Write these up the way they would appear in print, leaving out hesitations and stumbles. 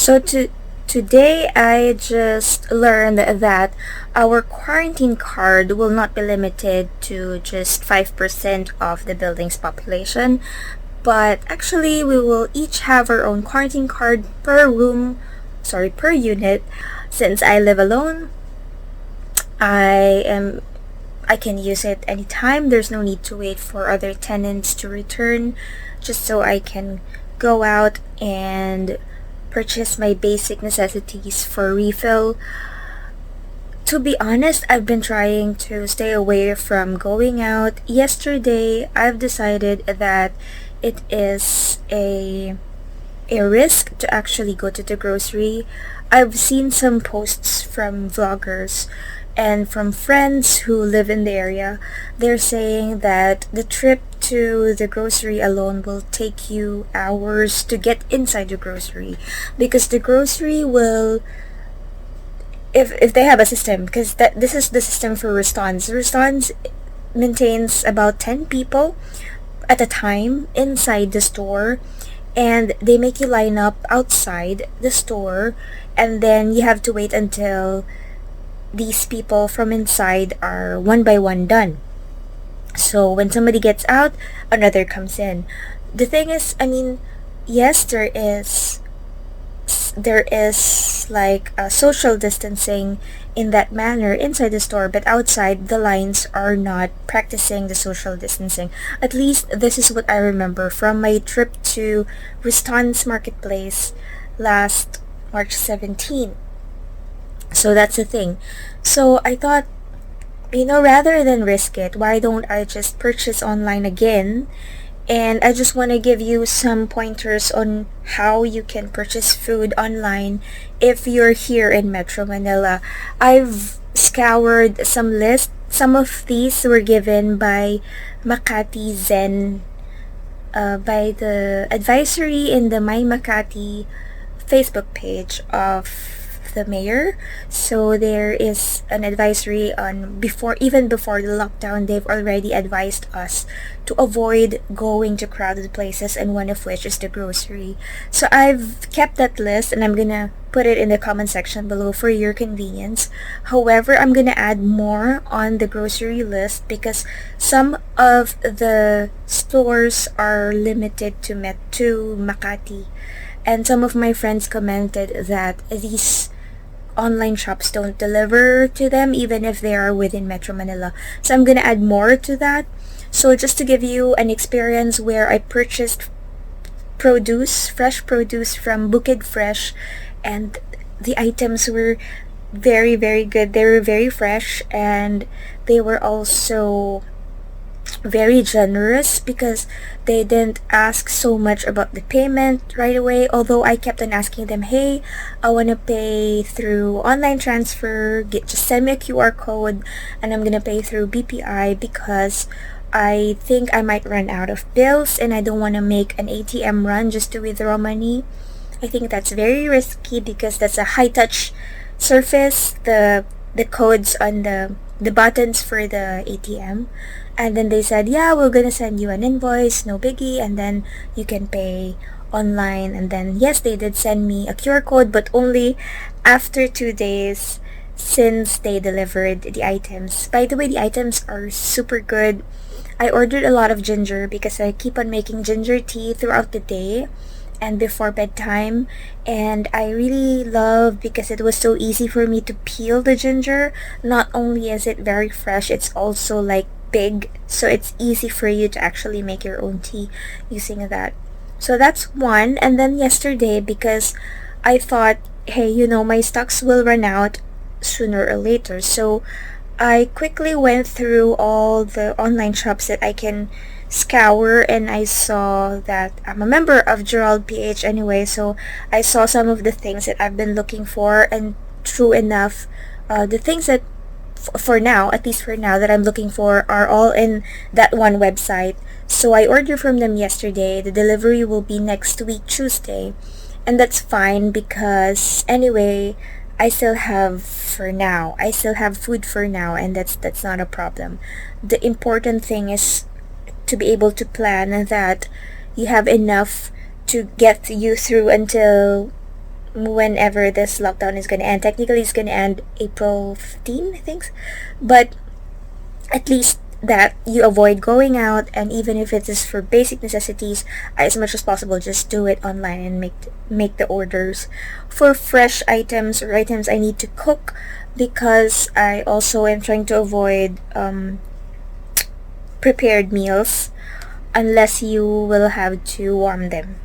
Today I just learned that our quarantine card will not be limited to just 5% of the building's population, but actually we will each have our own quarantine card per unit. Since I live alone, I am I can use it anytime. There's no need to wait for other tenants to return, just so I can go out and purchase my basic necessities for refill. To be honest, I've been trying to stay away from going out. Yesterday, I've decided that it is a risk to actually go to the grocery. I've seen some posts from vloggers and from friends who live in the area. They're saying that the trip to the grocery alone will take you hours to get inside the grocery, because the grocery will, if they have a system, because this is the system for Restaurants maintains about 10 people at a time inside the store, and they make you line up outside the store, and then you have to wait until these people from inside are one by one done. So when somebody gets out, another comes in. The thing is, I mean, yes, there is like a social distancing in that manner inside the store, but outside the lines are not practicing the social distancing. At least this is what I remember from my trip to Restaurants Marketplace last March 17. So that's the thing. So I thought, rather than risk it, why don't I just purchase online again? And I just want to give you some pointers on how you can purchase food online if you're here in Metro Manila. I've scoured some lists. Some of these were given by Makatizen, by the advisory in the My Makati Facebook page of the mayor. So there is an advisory on even before the lockdown. They've already advised us to avoid going to crowded places, and one of which is the grocery. So I've kept that list, and I'm gonna put it in the comment section below for your convenience. However, I'm gonna add more on the grocery list because some of the stores are limited to Makati, and some of my friends commented that these online shops don't deliver to them even if they are within Metro Manila. So I'm gonna add more to that. So just to give you an experience where I purchased fresh produce from Bukid Fresh, and the items were very, very good. They were very fresh, and they were also very generous because they didn't ask so much about the payment right away, although I kept on asking them, hey, I want to pay through online transfer, just send me a QR code, and I'm gonna pay through BPI because I think I might run out of bills and I don't want to make an ATM run just to withdraw money. I think that's very risky because that's a high touch surface, the codes on the buttons for the ATM. And then they said, yeah, we're gonna send you an invoice, no biggie, and then you can pay online. And then yes, they did send me a QR code, but only after 2 days since they delivered the items. By the way, the items are super good. I ordered a lot of ginger because I keep on making ginger tea throughout the day and before bedtime, and I really love because it was so easy for me to peel the ginger. Not only is it very fresh, it's also like big, so it's easy for you to actually make your own tea using that. So that's one. And then yesterday, because I thought, hey, my stocks will run out sooner or later, so I quickly went through all the online shops that I can scour, and I saw that I'm a member of Gerald PH anyway, so I saw some of the things that I've been looking for, and true enough, the things that for now, at least for now, that I'm looking for are all in that one website. So I ordered from them yesterday. The delivery will be next week, Tuesday. And that's fine because anyway, I still have food for now, and that's not a problem. The important thing is to be able to plan that you have enough to get you through until whenever this lockdown is gonna end. Technically, it's gonna end April 15, I think. But at least that you avoid going out, and even if it is for basic necessities, as much as possible, just do it online and make the orders for fresh items or items I need to cook, because I also am trying to avoid prepared meals unless you will have to warm them.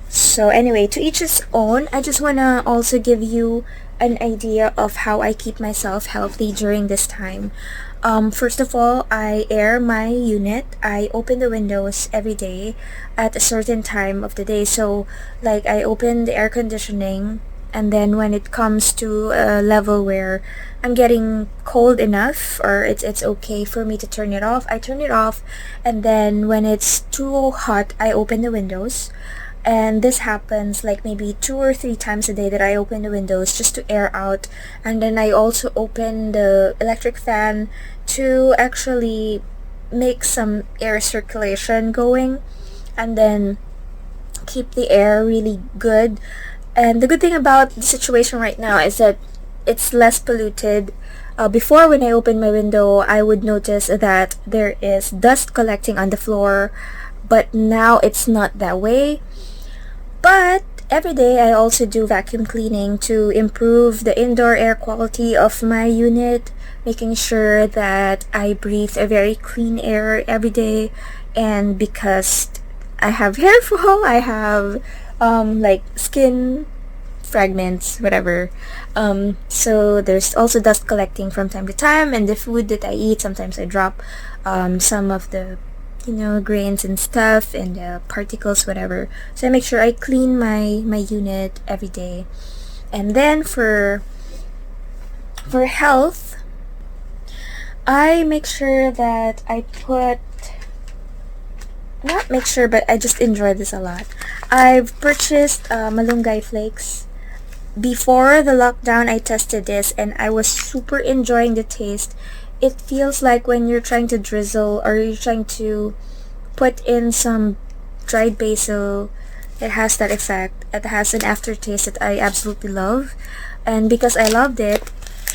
So anyway, to each his own. I just wanna also give you an idea of how I keep myself healthy during this time. First of all, I air my unit. I open the windows every day at a certain time of the day. So, like, I open the air conditioning, and then when it comes to a level where I'm getting cold enough, or it's okay for me to turn it off, I turn it off. And then when it's too hot, I open the windows. And this happens like maybe 2 or 3 times a day, that I open the windows just to air out. And then I also open the electric fan to actually make some air circulation going, and then keep the air really good. And the good thing about the situation right now is that it's less polluted. Before, when I open my window, I would notice that there is dust collecting on the floor, but now it's not that way. But every day I also do vacuum cleaning to improve the indoor air quality of my unit, making sure that I breathe a very clean air every day. And because I have hair fall, I have like skin fragments, whatever. So there's also dust collecting from time to time, and the food that I eat, sometimes I drop some of the grains and stuff, and particles, whatever. So I make sure I clean my unit every day. And then for health, I make sure that I put, not make sure, but I just enjoy this a lot. I've purchased malunggay flakes. Before the lockdown, I tested this, and I was super enjoying the taste. It feels like when you're trying to drizzle, or you're trying to put in some dried basil, it has that effect. It has an aftertaste that I absolutely love. And because I loved it,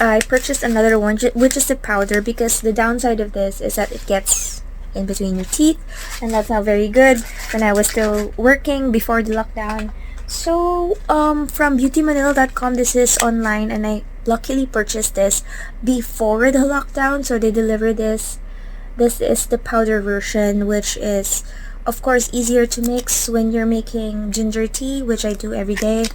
I purchased another one, which is the powder, because the downside of this is that it gets in between your teeth, and that's not very good when I was still working before the lockdown. So from beautymanila.com, this is online, and I luckily purchased this before the lockdown, so they delivered this. This is the powder version, which is of course easier to mix when you're making ginger tea, which I do every day.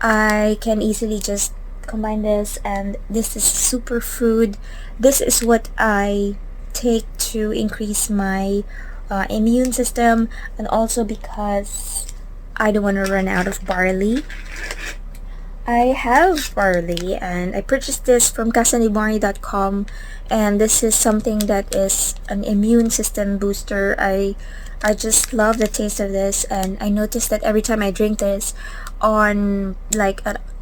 I can easily just combine this, and this is superfood. This is what I take to increase my immune system, and also because I don't want to run out of barley. I have barley, and I purchased this from casanibari.com, and this is something that is an immune system booster. I just love the taste of this, and I noticed that every time I drink this on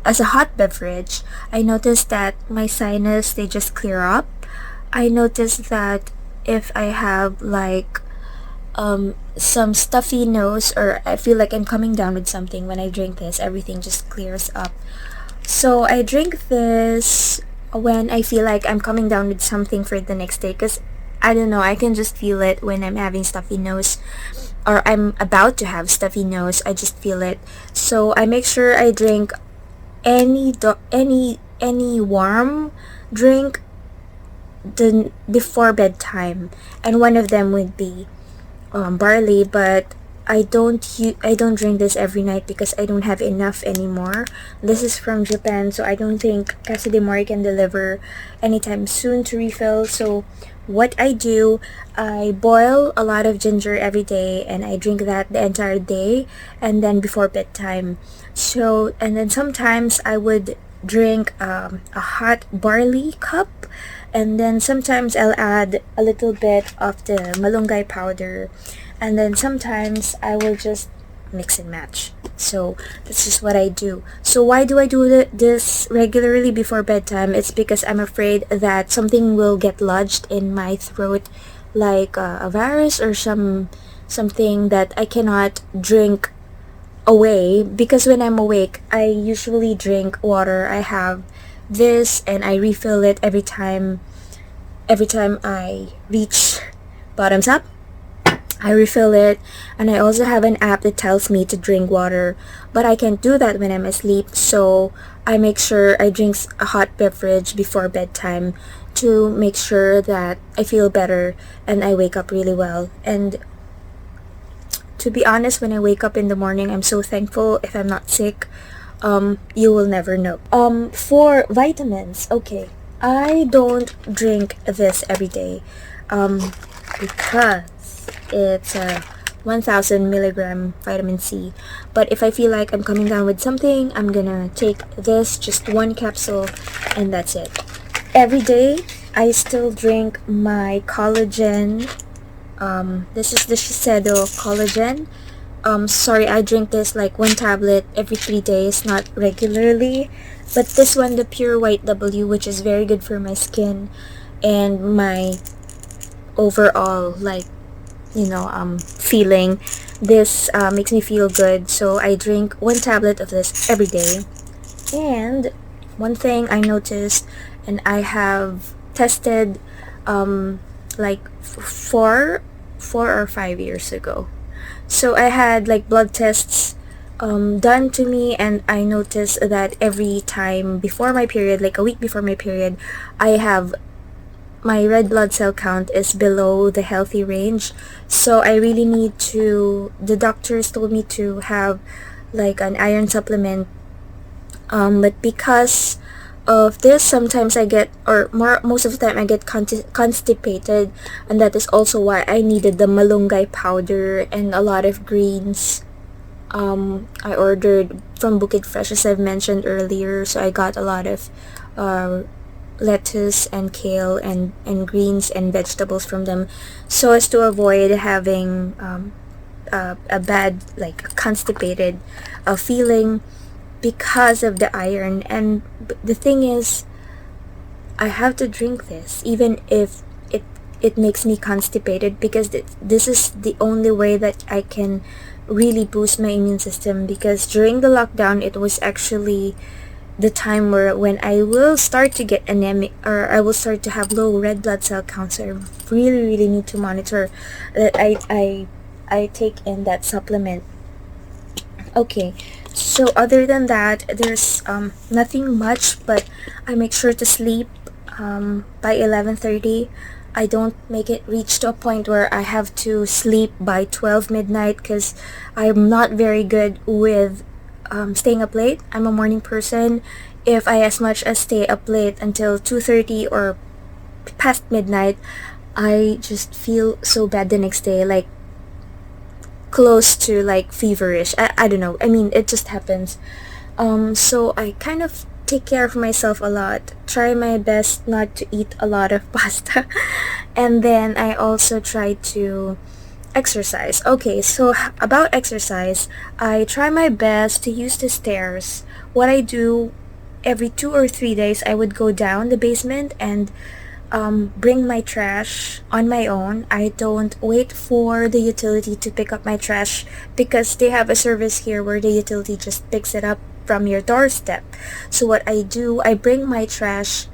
as a hot beverage, I noticed that my sinus, they just clear up. I noticed that if I have some stuffy nose, or I feel like I'm coming down with something, when I drink this, everything just clears up. So I drink this when I feel like I'm coming down with something for the next day, because I don't know, I can just feel it when I'm having stuffy nose, or I'm about to have stuffy nose. I just feel it. So I make sure I drink any warm drink before bedtime, and one of them would be barley. But I don't drink this every night because I don't have enough anymore. This is from Japan, so I don't think Casa de Mori can deliver anytime soon to refill. So what I do, I boil a lot of ginger every day, and I drink that the entire day, and then before bedtime. So, and then sometimes I would drink a hot barley cup, and then sometimes I'll add a little bit of the malunggay powder, and then sometimes I will just mix and match. So this is what I do. So why do I do this regularly before bedtime? It's because I'm afraid that something will get lodged in my throat, like a virus or something that I cannot drink away, because when I'm awake, I usually drink water. I have this and I refill it every time I reach bottoms up. I refill it, and I also have an app that tells me to drink water, but I can't do that when I'm asleep, so I make sure I drink a hot beverage before bedtime to make sure that I feel better and I wake up really well. And to be honest, when I wake up in the morning, I'm so thankful. If I'm not sick, you will never know. For vitamins, okay, I don't drink this every day, because it's a 1000 milligram vitamin C. But if I feel like I'm coming down with something, I'm gonna take this, just one capsule, and that's it. Every day, I still drink my collagen. This is the Shiseido collagen. Sorry, I drink this like one tablet every 3 days, not regularly. But this one, the Pure White W, which is very good for my skin and my overall, like, feeling. This makes me feel good, so I drink one tablet of this every day. And one thing I noticed, and I have tested, like 4 or 5 years ago. So I had like blood tests done to me, and I noticed that every time before my period, like a week before my period, I have my red blood cell count is below the healthy range. So I really need to, the doctors told me to have like an iron supplement. But because of this, sometimes I get, or most of the time I get constipated, and that is also why I needed the malunggay powder and a lot of greens. I ordered from Bukid Fresh, as I've mentioned earlier, so I got a lot of lettuce and kale and greens and vegetables from them, so as to avoid having a bad, like a constipated feeling because of the iron. And the thing is, I have to drink this even if it makes me constipated, because this is the only way that I can really boost my immune system. Because during the lockdown, it was actually the time when I will start to get anemic, or I will start to have low red blood cell counts. So I really need to monitor that I take in that supplement. Okay, so other than that, there's nothing much, but I make sure to sleep by 11:30. I don't make it reach to a point where I have to sleep by 12 midnight, because I'm not very good with staying up late. I'm a morning person. If I as much as stay up late until 2:30 or past midnight, I just feel so bad the next day, like close to like feverish. I don't know. I mean, it just happens. So I kind of take care of myself a lot. Try my best not to eat a lot of pasta. And then I also try to exercise. Okay, so about exercise, I try my best to use the stairs. What I do, every 2 or 3 days, I would go down the basement and bring my trash on my own. I don't wait for the utility to pick up my trash, because they have a service here where the utility just picks it up from your doorstep. So what I do, I bring my trash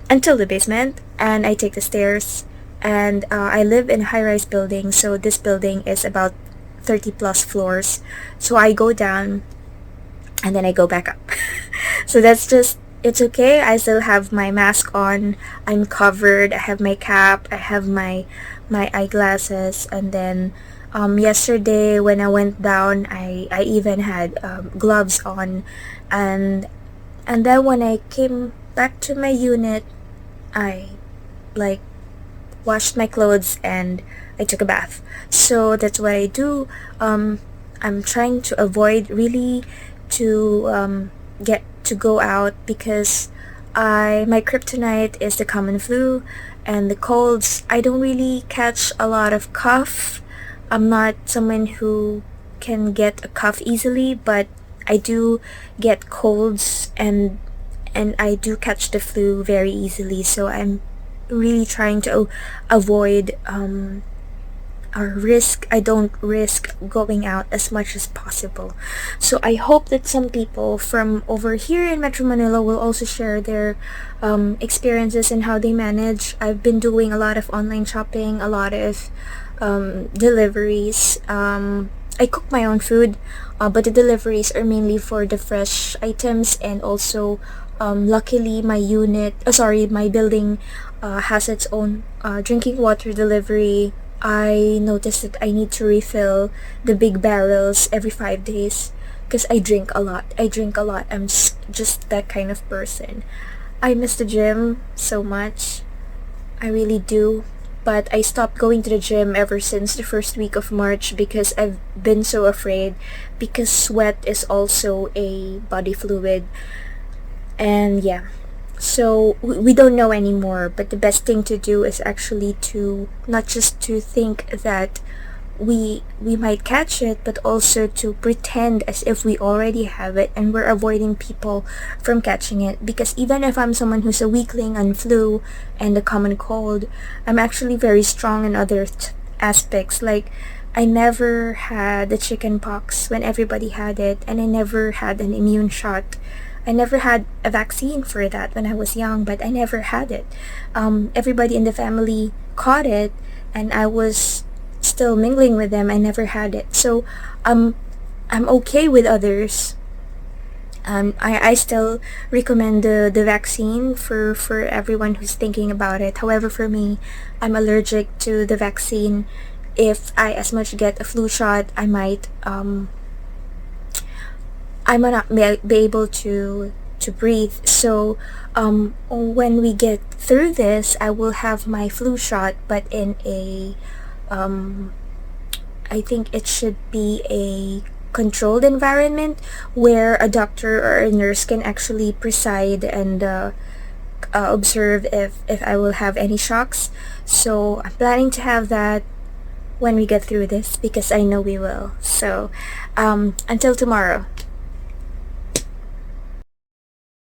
until the basement, and I take the stairs. And I live in a high-rise building, so this building is about 30 plus floors. So I go down and then I go back up. So that's just, it's okay. I still have my mask on. I'm covered. I have my cap. I have my eyeglasses. And then yesterday when I went down, I even had gloves on. And then when I came back to my unit, I like washed my clothes and I took a bath. So that's what I do. I'm trying to avoid really to get to go out, because my kryptonite is the common flu and the colds. I don't really catch a lot of cough. I'm not someone who can get a cough easily, but I do get colds and I do catch the flu very easily. So I'm really trying to avoid I don't risk going out as much as possible. So I hope that some people from over here in Metro Manila will also share their experiences and how they manage. I've been doing a lot of online shopping, a lot of deliveries. I cook my own food, but the deliveries are mainly for the fresh items, and also luckily my building has its own drinking water delivery. I noticed that I need to refill the big barrels every 5 days because I drink a lot. I'm just that kind of person. I miss the gym so much. I really do. But I stopped going to the gym ever since the first week of March because I've been so afraid, because sweat is also a body fluid. And yeah, so we don't know anymore, but the best thing to do is actually to not just to think that we might catch it, but also to pretend as if we already have it and we're avoiding people from catching it. Because even if I'm someone who's a weakling on flu and the common cold, I'm actually very strong in other aspects. Like, I never had the chicken pox when everybody had it, and I never had an immune shot. I never had a vaccine for that when I was young, but I never had it. Everybody in the family caught it, and I was still mingling with them. I never had it. So I'm okay with others. I still recommend the vaccine for everyone who's thinking about it. However, for me, I'm allergic to the vaccine. If I as much get a flu shot, I might not be able to breathe. So when we get through this, I will have my flu shot, but in a I think it should be a controlled environment where a doctor or a nurse can actually preside and observe if I will have any shocks. So I'm planning to have that when we get through this, because I know we will. So until tomorrow,